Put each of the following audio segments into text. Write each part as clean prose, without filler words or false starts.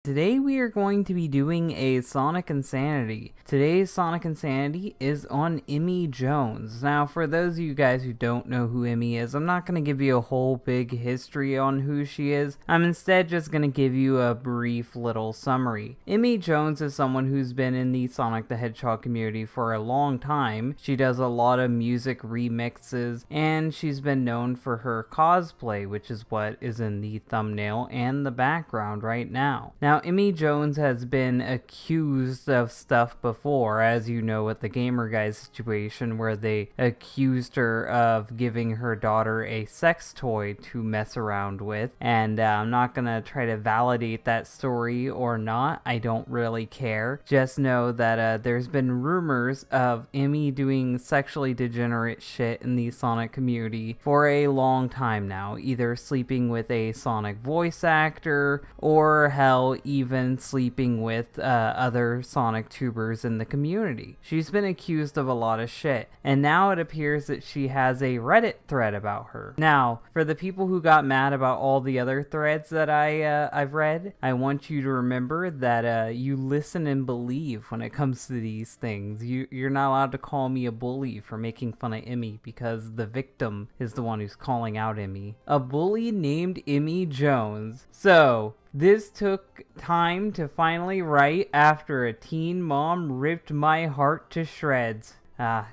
Today we are going to be doing a Sonic Insanity. Today's Sonic Insanity is on Emi Jones. Now, for those of you guys who don't know who Emi is, I'm not going to give you a whole big history on who she is. I'm instead just going to give you a brief little summary. Emi Jones is someone who's been in the Sonic the Hedgehog community for a long time. She does a lot of music remixes, and she's been known for her cosplay, which is what is in the thumbnail and the background right now. Now, Emi Jones has been accused of stuff before, as you know, with the Gamer Guys situation where they accused her of giving her daughter a sex toy to mess around with. And I'm not gonna try to validate that story or not. I don't really care. Just know that there's been rumors of Emi doing sexually degenerate shit in the Sonic community for a long time now, either sleeping with a Sonic voice actor or hell, even sleeping with other Sonic tubers in the community. She's been accused of a lot of shit, and now it appears that she has a Reddit thread about her. Now, for the people who got mad about all the other threads that I've read, I want you to remember that you listen and believe when it comes to these things. You're not allowed to call me a bully for making fun of Emi, because the victim is the one who's calling out Emi. A bully named Emi Jones. So, this took time to finally write after a teen mom ripped my heart to shreds.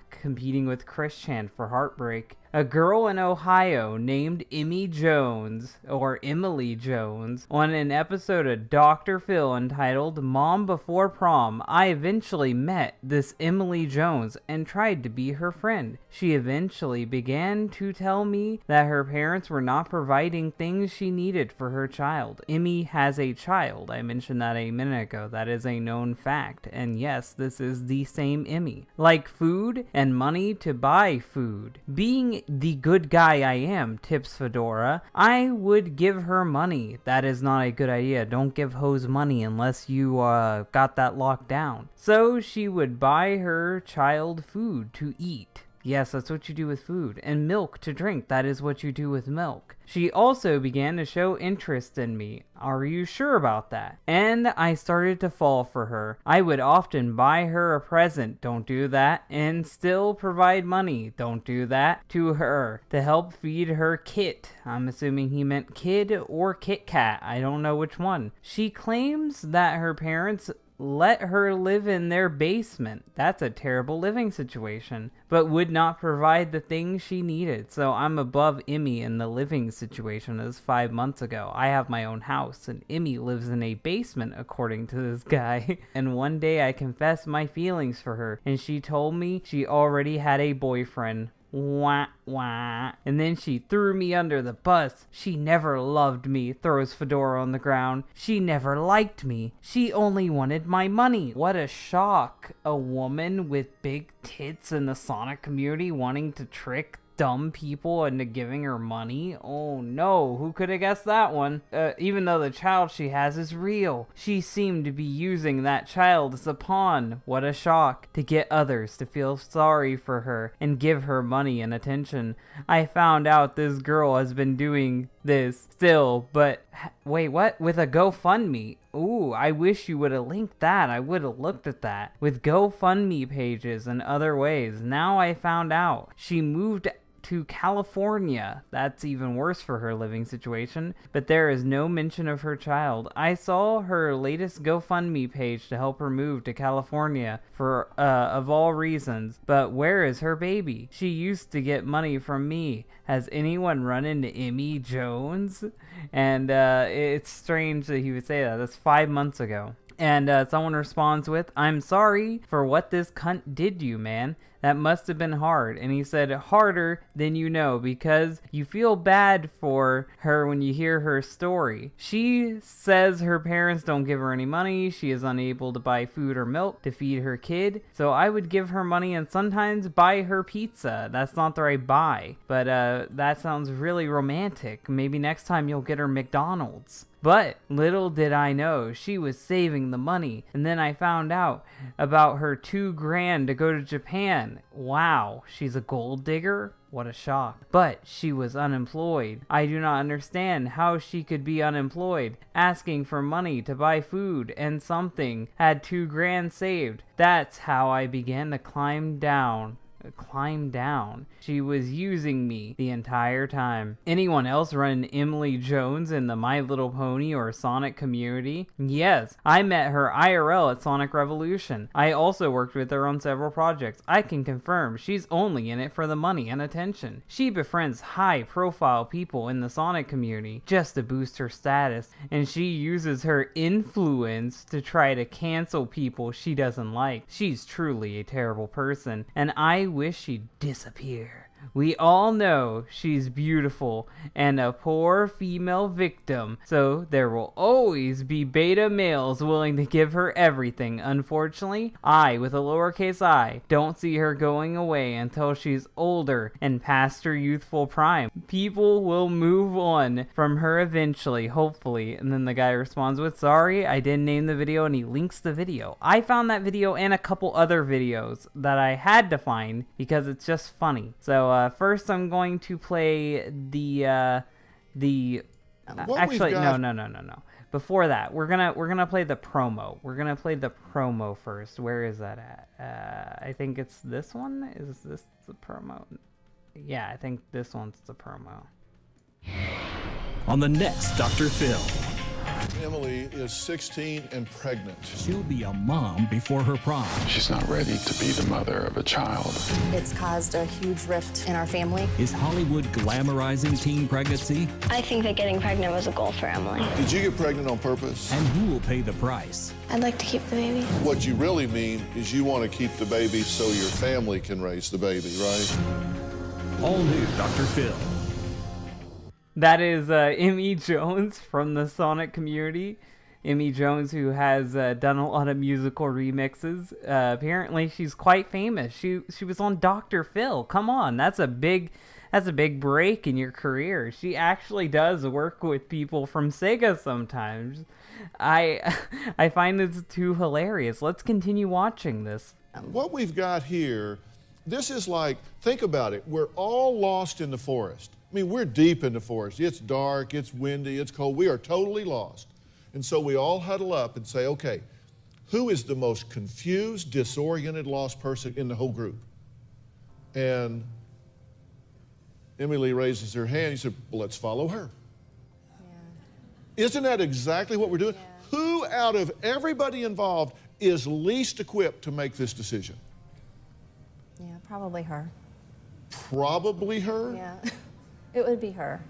Competing with Chris Chan for heartbreak. A girl in Ohio named Emi Jones, or Emily Jones, on an episode of Dr. Phil entitled Mom Before Prom. I eventually met this Emily Jones and tried to be her friend. She eventually began to tell me that her parents were not providing things she needed for her child. Emi has a child. I mentioned that a minute ago. That is a known fact. And yes, this is the same Emi. Like food and money to buy food. Being the good guy I am, tips Fedora, I would give her money. That is not a good idea. Don't give hoes money unless you got that locked down. So she would buy her child food to eat. Yes, that's what you do with food. And milk to drink. That is what you do with milk. She also began to show interest in me. Are you sure about that? And I started to fall for her. I would often buy her a present. Don't do that. And still provide money. Don't do that. To her. To help feed her kit. I'm assuming he meant kid or Kit Kat. I don't know which one. She claims that her parents let her live in their basement. That's a terrible living situation, but would not provide the things she needed. So I'm above Emi in the living situation as 5 months ago. I have my own house, and Emi lives in a basement, according to this guy. And one day I confessed my feelings for her, and she told me she already had a boyfriend. Wah, wah. And then she threw me under the bus. She never loved me, throws Fedora on the ground. She never liked me. She only wanted my money. What a shock. A woman with big tits in the Sonic community wanting to trick dumb people into giving her money? Oh no, who could have guessed that one? Even though the child she has is real, she seemed to be using that child as a pawn. What a shock. To get others to feel sorry for her and give her money and attention. I found out this girl has been doing this still, but wait, what? With a GoFundMe? Ooh, I wish you would have linked that. I would have looked at that. With GoFundMe pages and other ways. Now I found out. She moved to California. That's even worse for her living situation, but there is no mention of her child. I saw her latest GoFundMe page to help her move to California for, of all reasons, but where is her baby? She used to get money from me. Has anyone run into Emi Jones? And it's strange that he would say that. That's 5 months ago. And someone responds with, I'm sorry for what this cunt did to you, man. That must have been hard. And he said, harder than you know, because you feel bad for her when you hear her story. She says her parents don't give her any money. She is unable to buy food or milk to feed her kid. So I would give her money and sometimes buy her pizza. That's not the right buy. But that sounds really romantic. Maybe next time you'll get her McDonald's. But little did I know she was saving the money, and then I found out about her $2,000 to go to Japan. Wow, she's a gold digger? What a shock. But she was unemployed. I do not understand how she could be unemployed, asking for money to buy food and something, had $2,000 saved. That's how I began to climb down. She was using me the entire time. Anyone else run Emily Jones in the My Little Pony or Sonic community? Yes, I met her IRL at Sonic Revolution. I also worked with her on several projects. I can confirm she's only in it for the money and attention. She befriends high-profile people in the Sonic community just to boost her status, and she uses her influence to try to cancel people she doesn't like. She's truly a terrible person, and I wish she'd disappear. We all know she's beautiful and a poor female victim, so there will always be beta males willing to give her everything. Unfortunately, I, with a lowercase I, don't see her going away until she's older and past her youthful prime. People will move on from her eventually, hopefully. And then the guy responds with, sorry, I didn't name the video, and he links the video. I found that video and a couple other videos that I had to find because it's just funny. So first I'm going to play the actually no. Before that, we're gonna play the promo. We're gonna play the promo first. Where is that at? I think it's this one. Is this the promo? Yeah, I think this one's the promo. On the next Dr. Phil. Emily is 16 and pregnant. She'll be a mom before her prom. She's not ready to be the mother of a child. It's caused a huge rift in our family. Is Hollywood glamorizing teen pregnancy? I think that getting pregnant was a goal for Emily. Did you get pregnant on purpose? And who will pay the price? I'd like to keep the baby. What you really mean is you want to keep the baby so your family can raise the baby, right? All new Dr. Phil. That is Emi Jones from the Sonic community. Emi Jones, who has done a lot of musical remixes. Apparently, she's quite famous. She was on Dr. Phil. Come on, that's a big break in your career. She actually does work with people from Sega sometimes. I find this too hilarious. Let's continue watching this. What we've got here, this is like, think about it. We're all lost in the forest. I mean, we're deep in the forest. It's dark, it's windy, it's cold. We are totally lost. And so we all huddle up and say, okay, who is the most confused, disoriented, lost person in the whole group? And Emily raises her hand. He said, well, let's follow her. Yeah. Isn't that exactly what we're doing? Yeah. Who out of everybody involved is least equipped to make this decision? Yeah, probably her. Probably her? Yeah. It would be her.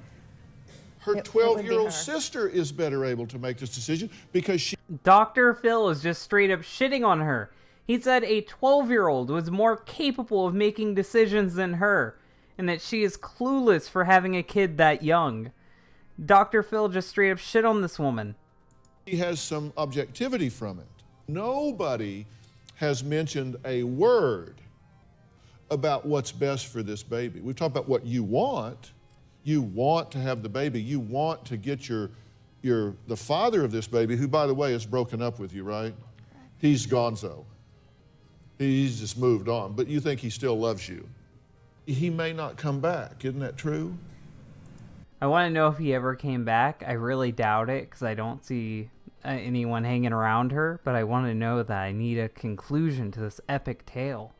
Her 12-year-old sister is better able to make this decision because she... Dr. Phil is just straight up shitting on her. He said a 12-year-old was more capable of making decisions than her, and that she is clueless for having a kid that young. Dr. Phil just straight up shit on this woman. He has some objectivity from it. Nobody has mentioned a word about what's best for this baby. We've talked about what you want. You want to have the baby. You want to get the father of this baby, who, by the way, is broken up with you, right? He's gonzo. He's just moved on, but you think he still loves you. He may not come back. Isn't that true? I want to know if he ever came back. I really doubt it because I don't see anyone hanging around her, but I want to know that. I need a conclusion to this epic tale.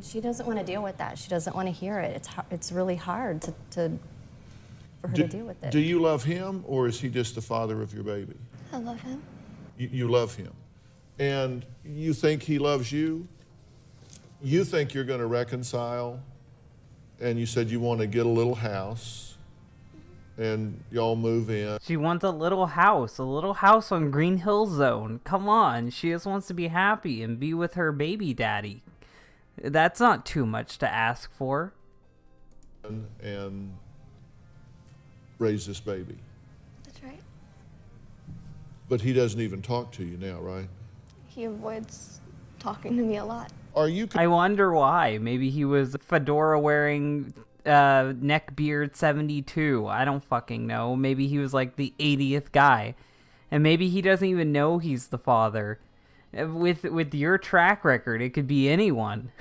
She doesn't want to deal with that. She doesn't want to hear it. It's really hard for her to deal with it. Do you love him, or is he just the father of your baby? I love him. You love him. And you think he loves you? You think you're going to reconcile, and you said you want to get a little house, and y'all move in. She wants a little house on Green Hill Zone. Come on, she just wants to be happy and be with her baby daddy. That's not too much to ask for. And raise this baby. That's right. But he doesn't even talk to you now, right? He avoids talking to me a lot. Are you... I wonder why. Maybe he was fedora wearing Neckbeard 72. I don't fucking know. Maybe he was like the 80th guy. And maybe he doesn't even know he's the father. With your track record, it could be anyone.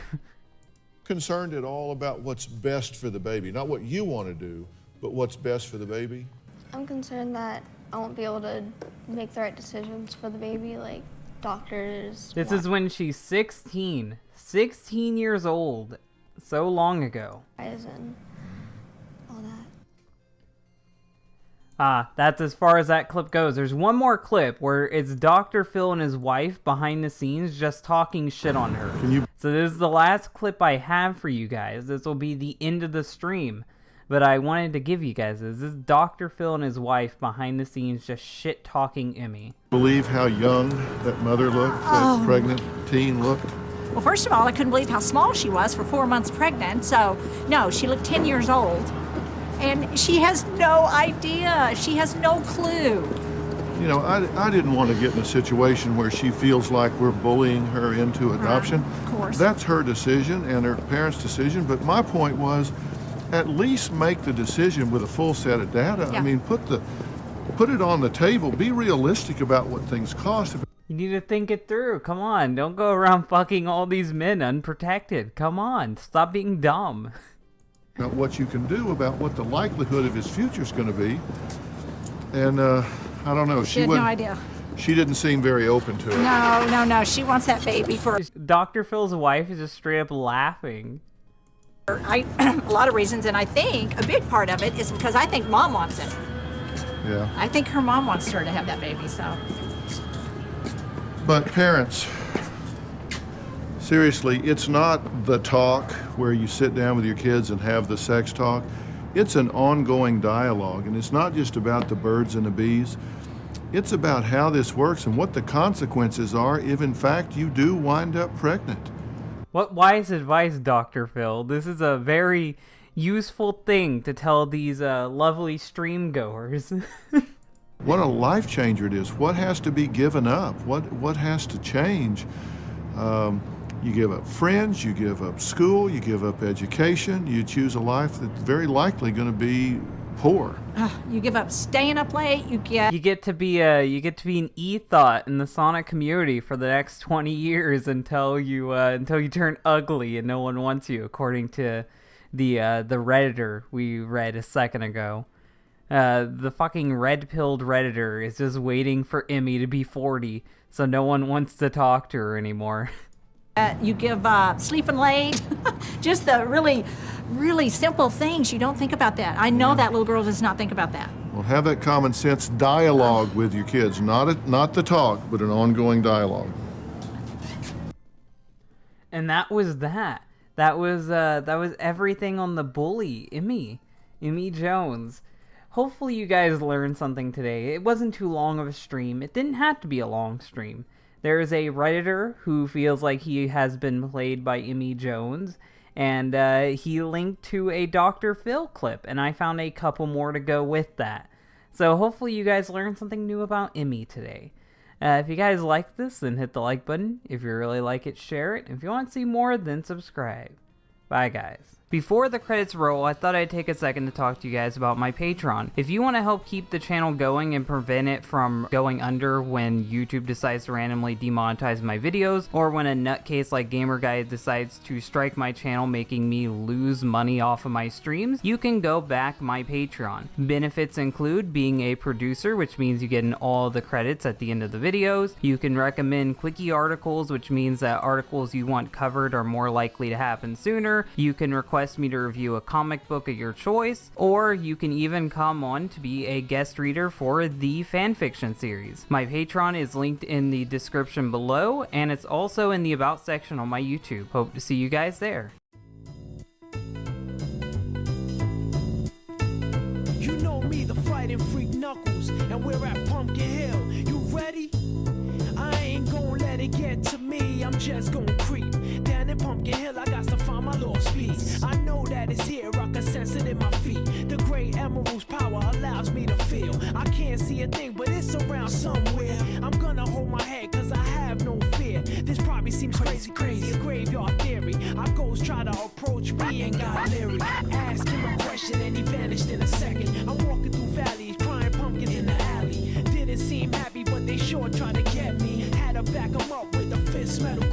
Concerned at all about what's best for the baby? Not what you want to do, but what's best for the baby? I'm concerned that I won't be able to make the right decisions for the baby, like doctors. This is when she's 16. 16 years old. So long ago. And all that. That's as far as that clip goes. There's one more clip where it's Dr. Phil and his wife behind the scenes just talking shit on her. So this is the last clip I have for you guys. This will be the end of the stream. But I wanted to give you guys this. This is Dr. Phil and his wife behind the scenes just shit talking Emi. Believe how young that mother looked, that pregnant teen looked? Well, first of all, I couldn't believe how small she was for 4 months pregnant. So, no, she looked 10 years old. And she has no idea. She has no clue. You know, I didn't want to get in a situation where she feels like we're bullying her into adoption. Of course. That's her decision and her parents' decision. But my point was, at least make the decision with a full set of data. Yeah. I mean, put it on the table. Be realistic about what things cost. You need to think it through. Come on. Don't go around fucking all these men unprotected. Come on. Stop being dumb. About what you can do, about what the likelihood of his future is going to be. And I don't know. She had no idea. She didn't seem very open to it. No. She wants that baby for Dr. Phil's wife is just straight up laughing. a lot of reasons, and I think a big part of it is because I think mom wants it. Yeah. I think her mom wants her to have that baby, so. But parents, seriously, it's not the talk where you sit down with your kids and have the sex talk. It's an ongoing dialogue, and it's not just about the birds and the bees. It's about how this works and what the consequences are if, in fact, you do wind up pregnant. What wise advice, Dr. Phil. This is a very useful thing to tell these lovely stream goers. What a life changer it is. What has to be given up? What has to change? You give up friends, you give up school, you give up education, you choose a life that's very likely going to be poor. You give up staying up late, you get to be an e-thought in the Sonic community for the next 20 years until you turn ugly and no one wants you, according to the Redditor we read a second ago. The fucking red-pilled Redditor is just waiting for Emi to be 40, so no one wants to talk to her anymore. You give up sleeping late, just the really, really simple things. You don't think about that. I know that little girl does not think about that. Well, have that common sense dialogue with your kids, not the talk, but an ongoing dialogue. And that was that. That was everything on the bully, Emi Jones. Hopefully you guys learned something today. It wasn't too long of a stream. It didn't have to be a long stream. There is a Redditor who feels like he has been played by Emi Jones, and he linked to a Dr. Phil clip, and I found a couple more to go with that. So hopefully you guys learned something new about Emi today. If you guys like this, then hit the like button. If you really like it, share it. If you want to see more, then subscribe. Bye, guys. Before the credits roll, I thought I'd take a second to talk to you guys about my Patreon. If you want to help keep the channel going and prevent it from going under when YouTube decides to randomly demonetize my videos, or when a nutcase like GamerGuy decides to strike my channel making me lose money off of my streams, you can go back my Patreon. Benefits include being a producer, which means you get in all the credits at the end of the videos. You can recommend quickie articles, which means that articles you want covered are more likely to happen sooner. You can request me to review a comic book of your choice, or you can even come on to be a guest reader for the fanfiction series. My Patreon is linked in the description below, and it's also in the About section on my YouTube. Hope to see you guys there. You know me, the fighting freak Knuckles, and we're at Pumpkin Hill. You ready? I ain't gonna let it get to me, I'm just gonna creep down in Pumpkin Hill. I got to find my lost piece. I know that it's here, I can sense it in my feet. The great emerald's power allows me to feel. I can't see a thing, but it's around somewhere. I'm gonna hold my head, cause I have no fear. This probably seems crazy, a graveyard theory. Our ghosts try to approach me and got leery, asking door trying to get me. Had to back him up with a fist metal